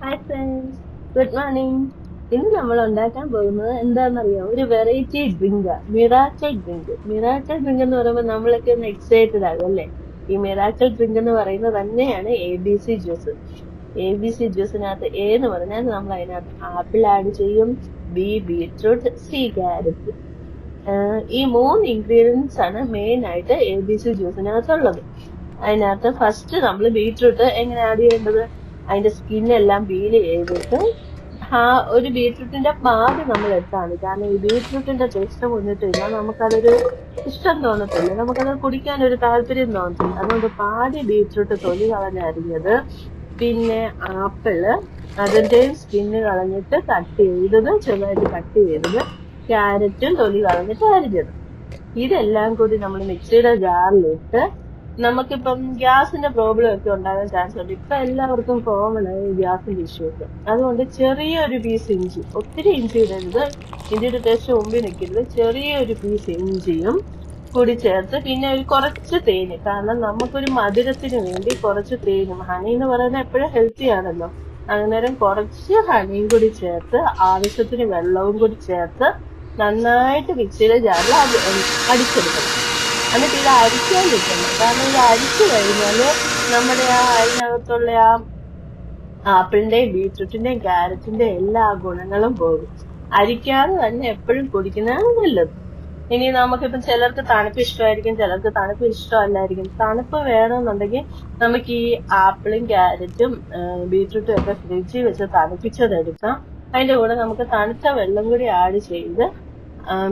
Hi friends, good morning. ഇന്ന് നമ്മൾ ഉണ്ടാക്കാൻ പോകുന്നത് എന്താണെന്നറിയാം? ഒരു variety drink, miracle drink. Miracle drink എന്ന് പറയുമ്പോൾ നമ്മളൊക്കെ ഒന്ന് എക്സൈറ്റഡ് ആകും അല്ലേ? ഈ മിറാക്കിൾ ഡ്രിങ്ക് എന്ന് പറയുന്നത് തന്നെയാണ് ABC ജ്യൂസ്. ABC ജ്യൂസിനകത്ത് എ എന്ന് പറഞ്ഞാൽ നമ്മൾ അതിനകത്ത് ആപ്പിൾ ആഡ് ചെയ്യും, ബി ബീറ്റ്റൂട്ട്, സി ക്യാരറ്റ്. ഈ 3 ഇൻഗ്രീഡിയൻസ് ആണ് മെയിൻ ആയിട്ട് ABC ജ്യൂസിനകത്തുള്ളത്. അതിനകത്ത് ഫസ്റ്റ് നമ്മൾ ബീറ്റ്റൂട്ട് എങ്ങനെ ആഡ് ചെയ്യേണ്ടത്? അതിന്റെ സ്കിന്നെല്ലാം പീൽ ചെയ്തിട്ട് ഒരു ബീറ്റ്റൂട്ടിന്റെ പാതി നമ്മൾ എടുത്താണ്. കാരണം ഈ ബീറ്റ്റൂട്ടിന്റെ ടേസ്റ്റ് വന്നിട്ട് കഴിഞ്ഞാൽ നമുക്കതൊരു ഇഷ്ടം തോന്നത്തില്ല, നമുക്കത് കുടിക്കാൻ ഒരു താല്പര്യം തോന്നത്തില്ല. അതുകൊണ്ട് പാതി ബീറ്റ്റൂട്ട് തൊലി കളഞ്ഞരിഞ്ഞത്, പിന്നെ ആപ്പിള് അതിന്റെയും സ്കിന്ന് കളഞ്ഞിട്ട് കട്ട് ചെയ്തത്, ചെറുതായിട്ട് കട്ട് ചെയ്തത്, ക്യാരറ്റും തൊലി കളഞ്ഞിട്ട് അരിഞ്ഞത്, ഇതെല്ലാം കൂടി നമ്മൾ മിക്സിയുടെ ജാറിലിട്ട്, നമുക്കിപ്പം ഗ്യാസിന്റെ പ്രോബ്ലം ഒക്കെ ഉണ്ടാകാൻ ചാൻസ് ഉണ്ട്. ഇപ്പൊ എല്ലാവർക്കും കോമൺ ആയി ഗ്യാസിന്റെ ഇഷ്യൂസ്. അതുകൊണ്ട് ചെറിയൊരു പീസ് ഇഞ്ചി, ഒത്തിരി ഇഞ്ചി ഇടരുത്, ഇഞ്ചിയുടെ ടേസ്റ്റ് മുമ്പിൽ നിൽക്കരുത്, ചെറിയൊരു പീസ് ഇഞ്ചിയും കൂടി ചേർത്ത്, പിന്നെ ഒരു കുറച്ച് തേന്, കാരണം നമുക്കൊരു മധുരത്തിന് വേണ്ടി കുറച്ച് തേനും, ഹണി എന്ന് പറയുന്നത് എപ്പോഴും ഹെൽത്തി ആണല്ലോ, അന്നേരം കുറച്ച് ഹണിയും കൂടി ചേർത്ത്, ആവശ്യത്തിന് വെള്ളവും കൂടി ചേർത്ത് നന്നായിട്ട് മിക്സിയുടെ ജാറിൽ അടിച്ചെടുക്കണം. എന്നിട്ട് ഇത് അരിക്കാൻ നിൽക്കണം, കാരണം ഇത് അരിച്ചു കഴിഞ്ഞാല് നമ്മുടെ അതിനകത്തുള്ള ആപ്പിളിന്റെയും ബീറ്റ്റൂട്ടിന്റെയും ക്യാരറ്റിന്റെയും എല്ലാ ഗുണങ്ങളും പോകും. അരിക്കാതെ തന്നെ എപ്പോഴും കുടിക്കുന്നതാണ് നല്ലത്. ഇനി നമുക്കിപ്പം ചിലർക്ക് തണുപ്പ് ഇഷ്ടമായിരിക്കും, ചിലർക്ക് തണുപ്പ് ഇഷ്ടമല്ലായിരിക്കും. തണുപ്പ് വേണമെന്നുണ്ടെങ്കിൽ നമുക്ക് ഈ ആപ്പിളും ക്യാരറ്റും ബീറ്റ്റൂട്ടും ഒക്കെ ഫ്രിഡ്ജിൽ വെച്ച് തണുപ്പിച്ചതെടുക്കാം. അതിന്റെ കൂടെ നമുക്ക് തണുത്ത വെള്ളം കൂടി ആഡ് ചെയ്ത്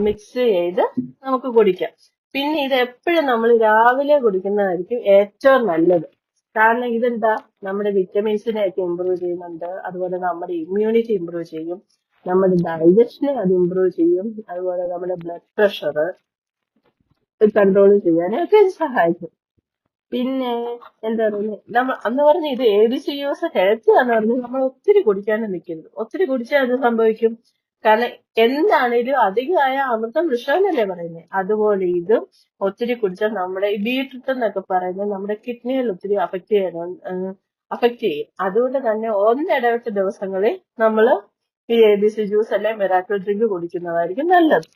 മിക്സ് ചെയ്ത് നമുക്ക് കുടിക്കാം. പിന്നെ ഇത് എപ്പോഴും നമ്മൾ രാവിലെ കുടിക്കുന്നതായിരിക്കും ഏറ്റവും നല്ലത്. കാരണം ഇതെന്താ, നമ്മുടെ വിറ്റമിൻസിനെ ഒക്കെ ഇമ്പ്രൂവ് ചെയ്യുന്നുണ്ട്, അതുപോലെ നമ്മുടെ ഇമ്മ്യൂണിറ്റി ഇമ്പ്രൂവ് ചെയ്യും, നമ്മുടെ ഡൈജഷനെ അത് ഇമ്പ്രൂവ് ചെയ്യും, അതുപോലെ നമ്മുടെ ബ്ലഡ് പ്രഷർ കൺട്രോൾ ചെയ്യാനൊക്കെ ഇത് സഹായിക്കും. പിന്നെ എന്താ പറയുന്നത്, നമ്മൾ അന്ന് പറഞ്ഞ ഇത് ABC ജ്യൂസ് ഹെൽത്തി ആണെന്ന് പറഞ്ഞാൽ നമ്മൾ ഒത്തിരി കുടിക്കാനും നിൽക്കരുത്. ഒത്തിരി കുടിച്ചാൽ അത് സംഭവിക്കും. കാരണം എന്താണേലും അധികമായ അമൃതം വിഷമെന്നല്ലേ പറയുന്നത്. അതുപോലെ ഇതും ഒത്തിരി കുടിച്ചാൽ നമ്മുടെ ഈ ബീട്രൂട്ട് എന്നൊക്കെ പറയുന്നത് നമ്മുടെ കിഡ്നിയിൽ ഒത്തിരി അഫക്റ്റ് ചെയ്യും. അതുകൊണ്ട് തന്നെ ഒന്നിടവിട്ട ദിവസങ്ങളിൽ നമ്മൾ ഈ ABC ജ്യൂസ് അല്ലെ മിറാക്കിൾ ഡ്രിങ്ക് കുടിക്കുന്നതായിരിക്കും നല്ലത്.